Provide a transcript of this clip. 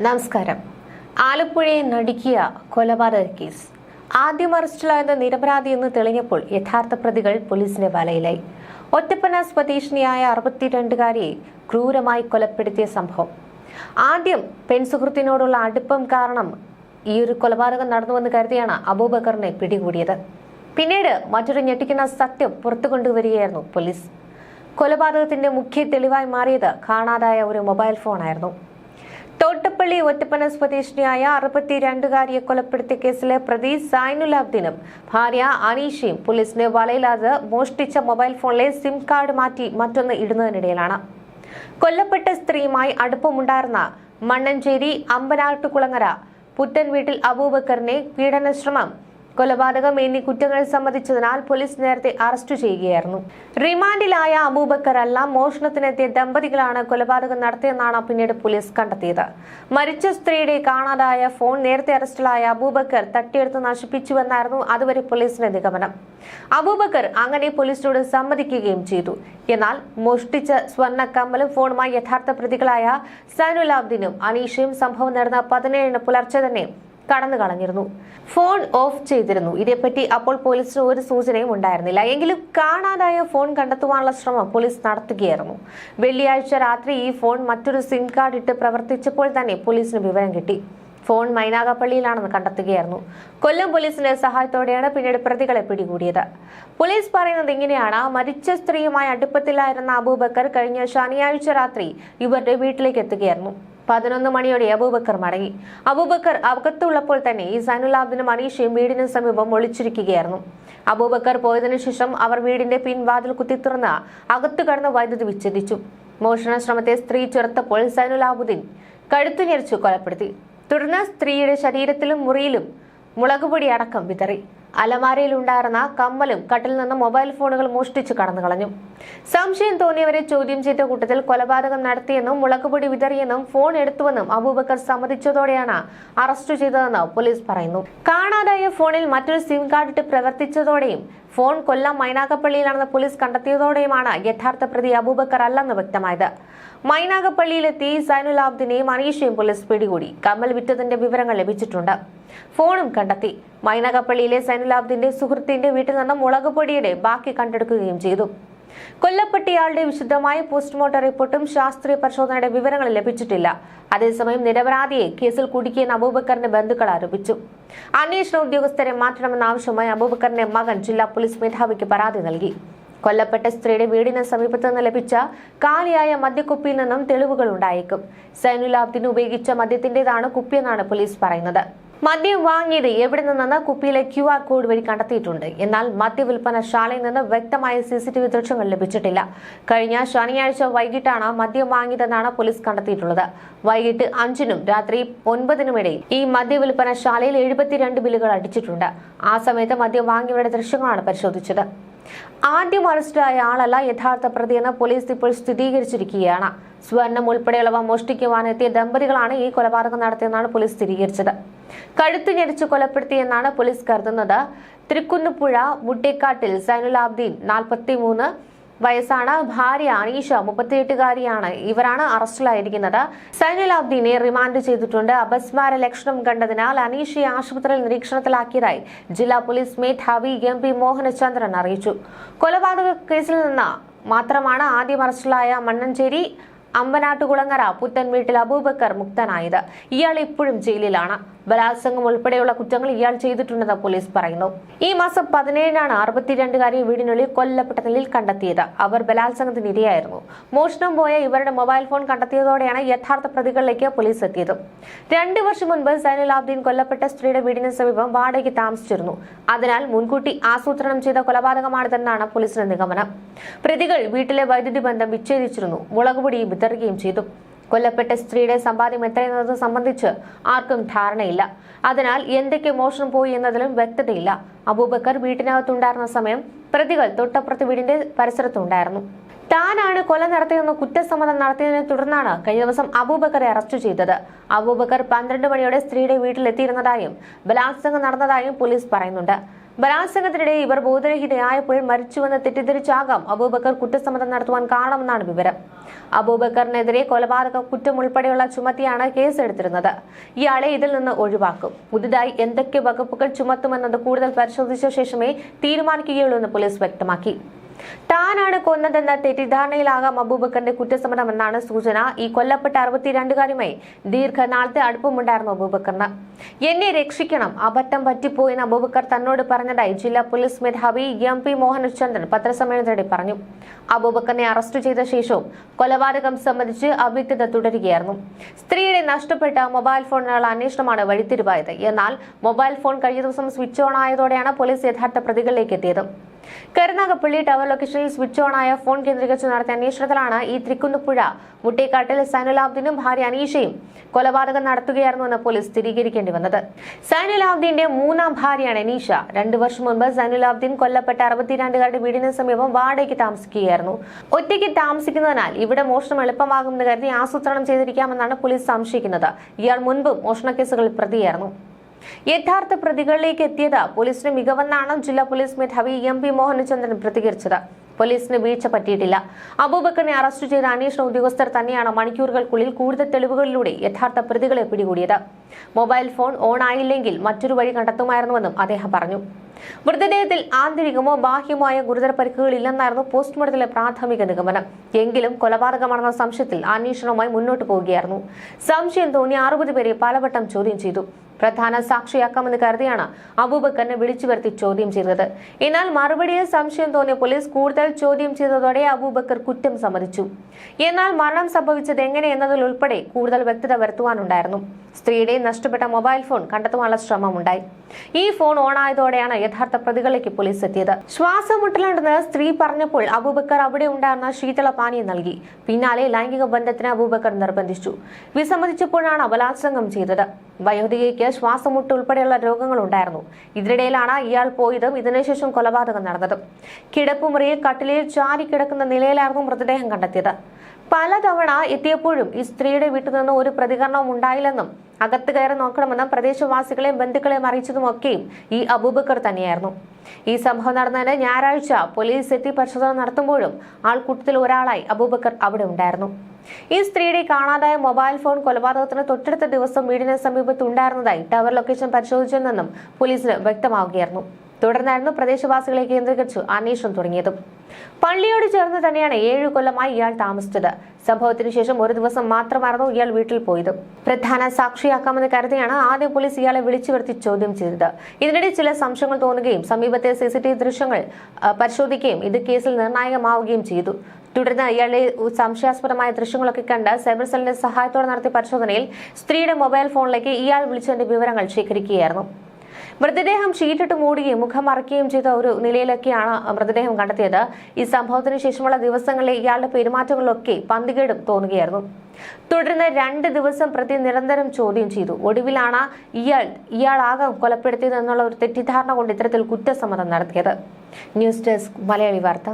നമസ്കാരം. ആലപ്പുഴയെ നടുക്കിയ കൊലപാതക കേസ് ആദ്യം അറസ്റ്റിലായത് നിരപരാധിയെന്ന് തെളിഞ്ഞപ്പോൾ യഥാർത്ഥ പ്രതികൾ പോലീസിന്റെ വലയിലായി. ഒറ്റപ്പന സ്വദേശിനിയായ 62-കാരിയെ ക്രൂരമായി കൊലപ്പെടുത്തിയ സംഭവം. ആദ്യം പെൺസുഹൃത്തിനോടുള്ള അടുപ്പം കാരണം ഈ ഒരു കൊലപാതകം നടന്നുവെന്ന് കരുതിയാണ് അബൂബക്കറിനെ പിടികൂടിയത്. പിന്നീട് മറ്റൊരു ഞെട്ടിക്കുന്ന സത്യം പുറത്തു കൊണ്ടുവരികയായിരുന്നു പോലീസ്. കൊലപാതകത്തിന്റെ മുഖ്യ തെളിവായി മാറിയത് കാണാതായ ഒരു മൊബൈൽ ഫോണായിരുന്നു. തോട്ടപ്പള്ളി ഒറ്റപ്പന സ്വദേശിനിയായ 62-കാരിയെ കൊലപ്പെടുത്തിയ കേസിലെ പ്രതി സൈനുലാബ്ദീനും ഭാര്യ അനീഷയും പോലീസിന്റെ വലയിലാത് മോഷ്ടിച്ച മൊബൈൽ ഫോണിലെ സിം കാർഡ് മാറ്റി മറ്റൊന്ന് ഇടുന്നതിനിടയിലാണ്. കൊല്ലപ്പെട്ട സ്ത്രീയുമായി അടുപ്പമുണ്ടായിരുന്ന മണ്ണഞ്ചേരി അമ്പനാട്ടുകുളങ്ങര പുത്തൻ വീട്ടിൽ അബൂബക്കറിനെ പീഡനശ്രമം, കൊലപാതകം എന്നീ കുറ്റങ്ങൾ സമ്മതിച്ചതിനാൽ പോലീസ് നേരത്തെ അറസ്റ്റ് ചെയ്യുകയായിരുന്നു. റിമാൻഡിലായ അബൂബക്കർ അല്ല, മോഷണത്തിനെത്തിയ ദമ്പതികളാണ് കൊലപാതകം നടത്തിയെന്നാണ് പിന്നീട് പോലീസ് കണ്ടെത്തിയത്. മരിച്ച സ്ത്രീയുടെ കാണാതായ ഫോൺ നേരത്തെ അറസ്റ്റിലായ അബൂബക്കർ തട്ടിയെടുത്ത് നശിപ്പിച്ചുവെന്നായിരുന്നു അതുവരെ പോലീസിന്റെ നിഗമനം. അബൂബക്കർ അങ്ങനെ പോലീസിനോട് സമ്മതിക്കുകയും ചെയ്തു. എന്നാൽ മോഷ്ടിച്ച സ്വർണ്ണ കമ്മലും ഫോണുമായി യഥാർത്ഥ പ്രതികളായ സൈനുലാബ്ദീനും അനീഷയും സംഭവം നടന്ന 17-ന് പുലർച്ചെ തന്നെ കടന്നു കളഞ്ഞിരുന്നു. ഫോൺ ഓഫ് ചെയ്തിരുന്നു. ഇതേപ്പറ്റി അപ്പോൾ പോലീസിന് ഒരു സൂചനയും ഉണ്ടായിരുന്നില്ല. എങ്കിലും കാണാതായ ഫോൺ കണ്ടെത്തുവാനുള്ള ശ്രമം പോലീസ് നടത്തുകയായിരുന്നു. വെള്ളിയാഴ്ച രാത്രി ഈ ഫോൺ മറ്റൊരു സിം കാർഡ് ഇട്ട് പ്രവർത്തിച്ചപ്പോൾ തന്നെ പോലീസിന് വിവരം കിട്ടി. ഫോൺ മൈനാഗപ്പള്ളിയിലാണെന്ന് കണ്ടെത്തുകയായിരുന്നു. കൊല്ലം പോലീസിന്റെ സഹായത്തോടെയാണ് പിന്നീട് പ്രതികളെ പിടികൂടിയത്. പോലീസ് പറയുന്നത് ഇങ്ങനെയാണ്: മരിച്ച സ്ത്രീയുമായി അടുപ്പത്തിലായിരുന്ന അബൂബക്കർ കഴിഞ്ഞ ശനിയാഴ്ച രാത്രി ഇവരുടെ വീട്ടിലേക്ക് എത്തുകയായിരുന്നു. 11 മണിയോടെ അബൂബക്കർ മടങ്ങി. അബൂബക്കർ അകത്തുള്ളപ്പോൾ തന്നെ ഈ സൈനുലാബ്ദീനും അനീഷയും വീടിന് സമീപം ഒളിച്ചിരിക്കുകയായിരുന്നു. അബൂബക്കർ പോയതിനു ശേഷം അവർ വീടിന്റെ പിൻവാതിൽ കുത്തിത്തുറന്ന് അകത്തു കടന്ന് വൈദ്യുതി വിച്ഛേദിച്ചു. മോഷണ ശ്രമത്തെ സ്ത്രീ ചെറുത്തപ്പോൾ സൈനുലാബ്ദീൻ കഴുത്തു ഞെരിച്ചു കൊലപ്പെടുത്തി. തുടർന്ന് സ്ത്രീയുടെ ശരീരത്തിലും മുറിയിലും മുളകുപൊടി അടക്കം വിതറി. അലമാരയിലുണ്ടായിരുന്ന കമ്മലും കട്ടിൽ നിന്ന് മൊബൈൽ ഫോണുകൾ മോഷ്ടിച്ചു കടന്നു കളഞ്ഞു. സംശയം തോന്നിയവരെ ചോദ്യം ചെയ്ത കൂട്ടത്തിൽ കൊലപാതകം നടത്തിയെന്നും മുളകുപൊടി വിതറിയെന്നും ഫോൺ എടുത്തുവെന്നും അബൂബക്കർ സമ്മതിച്ചതോടെയാണ് അറസ്റ്റ് ചെയ്തതെന്ന് പോലീസ് പറയുന്നു. കാണാതായ ഫോണിൽ മറ്റൊരു സിം കാർഡ് ഇട്ട് പ്രവർത്തിച്ചതോടെയും ഫോൺ കൊല്ലം മൈനാഗപ്പള്ളിയിലാണെന്ന് പോലീസ് കണ്ടെത്തിയതോടെയുമാണ് യഥാർത്ഥ പ്രതി അബൂബക്കർ അല്ലെന്ന് വ്യക്തമായത്. മൈനാഗപ്പള്ളിയിലെത്തി സൈനുലാബ്ദീനെയും അനീഷയും പോലീസ് പിടികൂടി. കമ്മൽ വിറ്റതിന്റെ വിവരങ്ങൾ ലഭിച്ചിട്ടുണ്ട്. ഫോണും കണ്ടെത്തി. മൈനാഗപ്പള്ളിയിലെ സൈനുലാബ്ദീന്റെ സുഹൃത്തിന്റെ വീട്ടിൽ നിന്ന് മുളകുപൊടിയുടെ ബാക്കി കണ്ടെടുക്കുകയും ചെയ്തു. കൊല്ലപ്പെട്ടയാളുടെ വിശദമായ പോസ്റ്റ്മോർട്ടം റിപ്പോർട്ടും ശാസ്ത്രീയ പരിശോധനയുടെ വിവരങ്ങൾ ലഭിച്ചിട്ടില്ല. അതേസമയം നിരപരാധിയെ കേസിൽ കുടുക്കിയെന്ന് അബൂബക്കറിന്റെ ബന്ധുക്കൾ ആരോപിച്ചു. അന്വേഷണ ഉദ്യോഗസ്ഥരെ മാറ്റണമെന്ന ആവശ്യമായി അബൂബക്കറിന്റെ മകൻ ജില്ലാ പോലീസ് മേധാവിക്ക് പരാതി നൽകി. കൊല്ലപ്പെട്ട സ്ത്രീയുടെ വീടിന് സമീപത്ത് നിന്ന് ലഭിച്ച കാലിയായ മദ്യക്കുപ്പിയിൽ നിന്നും തെളിവുകൾ ഉണ്ടായേക്കും. സൈനുലാബ്ദീൻ ഉപയോഗിച്ച മദ്യത്തിന്റേതാണ് കുപ്പിയെന്നാണ് പോലീസ് പറയുന്നത്. മദ്യം വാങ്ങിയത് എവിടെ നിന്നെന്ന് കുപ്പിയിലെ QR കോഡ് വഴി കണ്ടെത്തിയിട്ടുണ്ട്. എന്നാൽ മദ്യവിൽപ്പനശാലയിൽ നിന്ന് വ്യക്തമായ CCTV ദൃശ്യങ്ങൾ ലഭിച്ചിട്ടില്ല. കഴിഞ്ഞ ശനിയാഴ്ച വൈകിട്ടാണ് മദ്യം വാങ്ങിയതെന്നാണ് പോലീസ് കണ്ടെത്തിയിട്ടുള്ളത്. വൈകിട്ട് 5-നും രാത്രി 9-നും ഇടയിൽ ഈ മദ്യവിൽപ്പനശാലയിൽ 72 ബില്ലുകൾ അടിച്ചിട്ടുണ്ട്. ആ സമയത്ത് മദ്യം വാങ്ങിയവരുടെ ദൃശ്യങ്ങളാണ് പരിശോധിച്ചത്. ആദ്യം അറസ്റ്റിലായ ആളല്ല യഥാർത്ഥ പ്രതിയെന്ന് പോലീസ് ഇപ്പോൾ സ്ഥിരീകരിച്ചിരിക്കുകയാണ്. സ്വർണം ഉൾപ്പെടെയുള്ളവ മോഷ്ടിക്കുവാനെത്തിയ ദമ്പതികളാണ് ഈ കൊലപാതകം നടത്തിയെന്നാണ് പോലീസ് സ്ഥിരീകരിച്ചത്. കഴുത്തു ഞെരിച്ച് കൊലപ്പെടുത്തിയെന്നാണ് പോലീസ് കരുതുന്നത്. തൃക്കുന്നപ്പുഴ മുട്ടേക്കാട്ടിൽ സൈനുലാബ്ദീൻ 43 വയസ്സാണ്. ഭാര്യ അനീഷ 38-കാരിയാണ്. ഇവരാണ് അറസ്റ്റിലായിരിക്കുന്നത്. സൈനുലാബ്ദീനെ റിമാൻഡ് ചെയ്തിട്ടുണ്ട്. അപസ്മാര ലക്ഷണം കണ്ടതിനാൽ അനീഷയെ ആശുപത്രിയിൽ നിരീക്ഷണത്തിലാക്കിയതായി ജില്ലാ പോലീസ് മേധാവി MP മോഹനചന്ദ്രൻ അറിയിച്ചു. കൊലപാതക കേസിൽ നിന്ന് മാത്രമാണ് ആദ്യം അറസ്റ്റിലായ മണ്ണഞ്ചേരി അമ്പനാട്ടുകുളങ്ങര പുത്തൻ വീട്ടിൽ അബൂബക്കർ മുക്തനായത്. ഇയാൾ ഇപ്പോഴും ജയിലിലാണ്. ബലാത്സംഗം ഉൾപ്പെടെയുള്ള കുറ്റങ്ങൾ ഇയാൾ ചെയ്തിട്ടുണ്ടെന്ന് പോലീസ് പറയുന്നു. ഈ മാസം 17-നാണ് 62-കാരിയെ വീടിനുള്ളിൽ കൊല്ലപ്പെട്ട നിലയിൽ കണ്ടെത്തിയത്. അവർ ബലാത്സംഗത്തിന് ഇരയായിരുന്നു. മോഷണം പോയ ഇവരുടെ മൊബൈൽ ഫോൺ കണ്ടെത്തിയതോടെയാണ് യഥാർത്ഥ പ്രതികളിലേക്ക് പോലീസ് എത്തിയത്. 2 വർഷം മുൻപ് സൈനുലാബ്ദീൻ കൊല്ലപ്പെട്ട സ്ത്രീയുടെ വീടിന് സമീപം വാടകയ്ക്ക് താമസിച്ചിരുന്നു. അതിനാൽ മുൻകൂട്ടി ആസൂത്രണം ചെയ്ത കൊലപാതകമാണിതെന്നാണ് പോലീസിന്റെ നിഗമനം. പ്രതികൾ വീട്ടിലെ വൈദ്യുതി ബന്ധം വിച്ഛേദിച്ചിരുന്നു. മുളകുപൊടി വിതറുകയും ചെയ്തു. കൊല്ലപ്പെട്ട സ്ത്രീയുടെ സമ്പാദ്യം എത്രയെന്നത് സംബന്ധിച്ച് ആർക്കും ധാരണയില്ല. അതിനാൽ എന്തൊക്കെ മോഷണം പോയി എന്നതിലും വ്യക്തതയില്ല. അബൂബക്കർ വീട്ടിനകത്തുണ്ടായിരുന്ന സമയം പ്രതികൾ തൊട്ടപ്പുറത്ത് വീടിന്റെ പരിസരത്തുണ്ടായിരുന്നു. താനാണ് കൊല നടത്തിയെന്ന് കുറ്റസമ്മതം നടത്തിയതിനെ തുടർന്നാണ് കഴിഞ്ഞ ദിവസം അബൂബക്കറെ അറസ്റ്റ് ചെയ്തത്. അബൂബക്കർ 12 മണിയോടെ സ്ത്രീയുടെ വീട്ടിലെത്തിയിരുന്നതായും ബലാത്സംഗം നടന്നതായും പോലീസ് പറയുന്നുണ്ട്. ബലാത്സംഗത്തിനിടെ ഇവർ ബോധരഹിതയായപ്പോൾ മരിച്ചുവെന്ന് തെറ്റിദ്ധരിച്ചാകാം അബൂബക്കർ കുറ്റസമ്മതം നടത്തുവാൻ കാരണമെന്നാണ് വിവരം. അബൂബക്കറിനെതിരെ കൊലപാതക കുറ്റം ഉൾപ്പെടെയുള്ള ചുമത്തിയാണ് കേസെടുത്തിരുന്നത്. ഇയാളെ ഇതിൽ നിന്ന് ഒഴിവാക്കും. പുതുതായി എന്തൊക്കെ വകുപ്പുകൾ ചുമത്തുമെന്നത് കൂടുതൽ പരിശോധിച്ച ശേഷമേ തീരുമാനിക്കുകയുള്ളൂ എന്ന് പോലീസ് വ്യക്തമാക്കി. താനാണ് കൊന്നതെന്ന തെറ്റിദ്ധാരണയിലാകാം അബൂബക്കറിന്റെ കുറ്റസമ്മതമെന്നാണ് സൂചന. ഈ കൊല്ലപ്പെട്ട 62കാരിയുമായി ദീർഘനാളത്തെ അടുപ്പമുണ്ടായിരുന്നു അബൂബക്കറിന്. എന്നെ രക്ഷിക്കണം, അബദ്ധം പറ്റിപ്പോയെന്ന് അബൂബക്കർ തന്നോട് പറഞ്ഞതായി ജില്ലാ പോലീസ് മേധാവി MP മോഹനചന്ദ്രൻ പത്രസമ്മേളനത്തിനിടെ പറഞ്ഞു. അബൂബക്കറിനെ അറസ്റ്റ് ചെയ്ത ശേഷവും കൊലപാതകം സംബന്ധിച്ച് അവ്യക്തത തുടരുകയായിരുന്നു. സ്ത്രീയുടെ നഷ്ടപ്പെട്ട മൊബൈൽ ഫോണിനുള്ള അന്വേഷണമാണ് വഴിത്തിരിവായത്. എന്നാൽ മൊബൈൽ ഫോൺ കഴിഞ്ഞ ദിവസം സ്വിച്ച് ഓൺ ആയതോടെയാണ് പോലീസ് യഥാർത്ഥ പ്രതികളിലേക്ക് എത്തിയത്. കരുനാഗപ്പള്ളി ടവർ ലൊക്കേഷനിൽ സ്വിച്ച് ഓൺ ആയ ഫോൺ കേന്ദ്രീകരിച്ച് നടത്തിയ അന്വേഷണത്തിലാണ് ഈ തൃക്കുന്നപ്പുഴ മുട്ടേക്കാട്ടിൽ സൈനുലാബ്ദീനും ഭാര്യ അനീഷയും കൊലപാതകം നടത്തുകയായിരുന്നുവെന്ന് പോലീസ് സ്ഥിരീകരിക്കേണ്ടി വന്നത്. സൈനുലാബ്ദീന്റെ മൂന്നാം ഭാര്യയാണ് അനീഷ. 2 വർഷം മുൻപ് സൈനുലാബ്ദീൻ കൊല്ലപ്പെട്ട 62കാരുടെ വീടിന് സമീപം വാടകയ്ക്ക് താമസിക്കുകയായിരുന്നു. ഒറ്റയ്ക്ക് താമസിക്കുന്നതിനാൽ ഇവിടെ മോഷണം എളുപ്പമാകുമെന്ന് കരുതി ആസൂത്രണം ചെയ്തിരിക്കാമെന്നാണ് പോലീസ് സംശയിക്കുന്നത്. ഇയാൾ മുൻപും മോഷണക്കേസുകളിൽ പ്രതിയായിരുന്നു. യഥാർത്ഥ പ്രതികളിലേക്ക് എത്തിയത് പോലീസിന് മികവെന്നാണ് ജില്ലാ പോലീസ് മേധാവി MP മോഹനചന്ദ്രൻ പ്രതികരിച്ചത്. പോലീസിന് വീഴ്ച പറ്റിയിട്ടില്ല. അബൂബക്കറിനെ അറസ്റ്റ് ചെയ്ത അന്വേഷണ ഉദ്യോഗസ്ഥർ തന്നെയാണ് മണിക്കൂറുകൾക്കുള്ളിൽ കൂടുതൽ തെളിവുകളിലൂടെ യഥാർത്ഥ പ്രതികളെ പിടികൂടിയത്. മൊബൈൽ ഫോൺ ഓൺ ആയില്ലെങ്കിൽ മറ്റൊരു വഴി കണ്ടെത്തുമായിരുന്നുവെന്നും അദ്ദേഹം പറഞ്ഞു. മൃതദേഹത്തിൽ ആന്തരികമോ ബാഹ്യമോ ആയ ഗുരുതര പരിക്കുകളില്ലെന്നായിരുന്നു പോസ്റ്റ്മോർട്ടത്തിലെ പ്രാഥമിക നിഗമനം. എങ്കിലും കൊലപാതകമാണെന്ന സംശയത്തിൽ അന്വേഷണവുമായി മുന്നോട്ട് പോവുകയായിരുന്നു. സംശയം തോന്നിയ 60 പേരെ പലവട്ടം ചോദ്യം ചെയ്തു. പ്രധാന സാക്ഷിയാക്കാമെന്ന് കരുതിയാണ് അബൂബക്കറിനെ വിളിച്ചു വരുത്തി ചോദ്യം ചെയ്തത്. എന്നാൽ മറുപടിയിൽ സംശയം തോന്നിയ പോലീസ് കൂടുതൽ ചോദ്യം ചെയ്തതോടെ അബൂബക്കർ കുറ്റം സമ്മതിച്ചു. എന്നാൽ മരണം സംഭവിച്ചത് എങ്ങനെ എന്നതിൽ ഉൾപ്പെടെ കൂടുതൽ വ്യക്തത വരുത്തുവാനുണ്ടായിരുന്നു. സ്ത്രീയുടെ നഷ്ടപ്പെട്ട മൊബൈൽ ഫോൺ കണ്ടെത്തുവാനുള്ള ശ്രമമുണ്ടായി. ഈ ഫോൺ ഓൺ ആയതോടെയാണ് യഥാർത്ഥ പ്രതികളിലേക്ക് പോലീസ് എത്തിയത്. ശ്വാസം മുട്ടലുണ്ടെന്ന് സ്ത്രീ പറഞ്ഞപ്പോൾ അബൂബക്കർ അവിടെ ഉണ്ടായിരുന്ന ശീതള പാനീയം നൽകി. പിന്നാലെ ലൈംഗിക ബന്ധത്തിന് അബൂബക്കർ നിർബന്ധിച്ചു. വിസമ്മതിച്ചപ്പോഴാണ് ബലാത്സംഗം ചെയ്തത്. വയോധികയ്ക്ക് ശ്വാസമുട്ട് ഉൾപ്പെടെയുള്ള രോഗങ്ങൾ ഉണ്ടായിരുന്നു. ഇതിനിടയിലാണ് ഇയാൾ പോയതും ഇതിനുശേഷം കൊലപാതകം നടന്നതും. കിടപ്പുമുറിയിൽ കട്ടിലിൽ ചാരി കിടക്കുന്ന നിലയിലായിരുന്നു മൃതദേഹം കണ്ടെത്തിയത്. പലതവണ എത്തിയപ്പോഴും ഈ സ്ത്രീയുടെ വീട്ടിൽ നിന്ന് ഒരു പ്രതികരണവും ഉണ്ടായില്ലെന്നും അകത്ത് കയറി നോക്കണമെന്നും പ്രദേശവാസികളെയും ബന്ധുക്കളെയും അറിയിച്ചതുമൊക്കെയും ഈ അബൂബക്കർ തന്നെയായിരുന്നു. ഈ സംഭവം നടന്നതിന് ഞായറാഴ്ച പോലീസ് എത്തി പരിശോധന നടത്തുമ്പോഴും ആൾക്കൂട്ടത്തിൽ ഒരാളായി അബൂബക്കർ അവിടെ ഉണ്ടായിരുന്നു. ഈ സ്ത്രീയുടെ കാണാതായ മൊബൈൽ ഫോൺ കൊലപാതകത്തിന് തൊട്ടടുത്ത ദിവസം വീടിന് സമീപത്ത് ഉണ്ടായിരുന്നതായി ടവർ ലൊക്കേഷൻ പരിശോധിച്ചതിൽ നിന്നും പോലീസിന് വ്യക്തമാവുകയായിരുന്നു. തുടർന്നായിരുന്നു പ്രദേശവാസികളെ കേന്ദ്രീകരിച്ചു അന്വേഷണം തുടങ്ങിയതും. പള്ളിയോട് ചേർന്ന് തന്നെയാണ് 7 കൊല്ലമായി ഇയാൾ താമസിച്ചത്. സംഭവത്തിന് ശേഷം ഒരു ദിവസം മാത്രമായിരുന്നു ഇയാൾ വീട്ടിൽ പോയത്. പ്രധാന സാക്ഷിയാക്കാമെന്ന് കരുതിയാണ് ആദ്യം പോലീസ് ഇയാളെ വിളിച്ചു വരുത്തി ചോദ്യം ചെയ്തത്. ഇതിനിടെ ചില സംശയങ്ങൾ തോന്നുകയും സമീപത്തെ CCTV ദൃശ്യങ്ങൾ പരിശോധിക്കുകയും ഇത് കേസിൽ നിർണായകമാവുകയും ചെയ്തു. തുടർന്ന് ഇയാളുടെ സംശയാസ്പദമായ ദൃശ്യങ്ങളൊക്കെ കണ്ട് സൈബർ സെല്ലിന്റെ സഹായത്തോടെ നടത്തിയ പരിശോധനയിൽ സ്ത്രീയുടെ മൊബൈൽ ഫോണിലേക്ക് ഇയാൾ വിളിച്ചതിന്റെ വിവരങ്ങൾ ശേഖരിക്കുകയായിരുന്നു. മൃതദേഹം ഷീറ്റിട്ട് മൂടുകയും മുഖം മറയ്ക്കുകയും ചെയ്ത ഒരു നിലയിലൊക്കെയാണ് മൃതദേഹം കണ്ടെത്തിയത്. ഈ സംഭവത്തിന് ശേഷമുള്ള ദിവസങ്ങളിലെ ഇയാളുടെ പെരുമാറ്റങ്ങളിലൊക്കെ പന്തികേടും തോന്നുകയായിരുന്നു. തുടർന്ന് 2 ദിവസം പ്രതി നിരന്തരം ചോദ്യം ചെയ്തു. ഒടുവിലാണ് ഇയാളാകാം കൊലപ്പെടുത്തിയത് എന്നുള്ള ഒരു തെറ്റിദ്ധാരണ കൊണ്ട് ഇത്തരത്തിൽ കുറ്റസമ്മതം നടത്തിയത്. ന്യൂസ് ഡെസ്ക് മലയാളി വാർത്ത.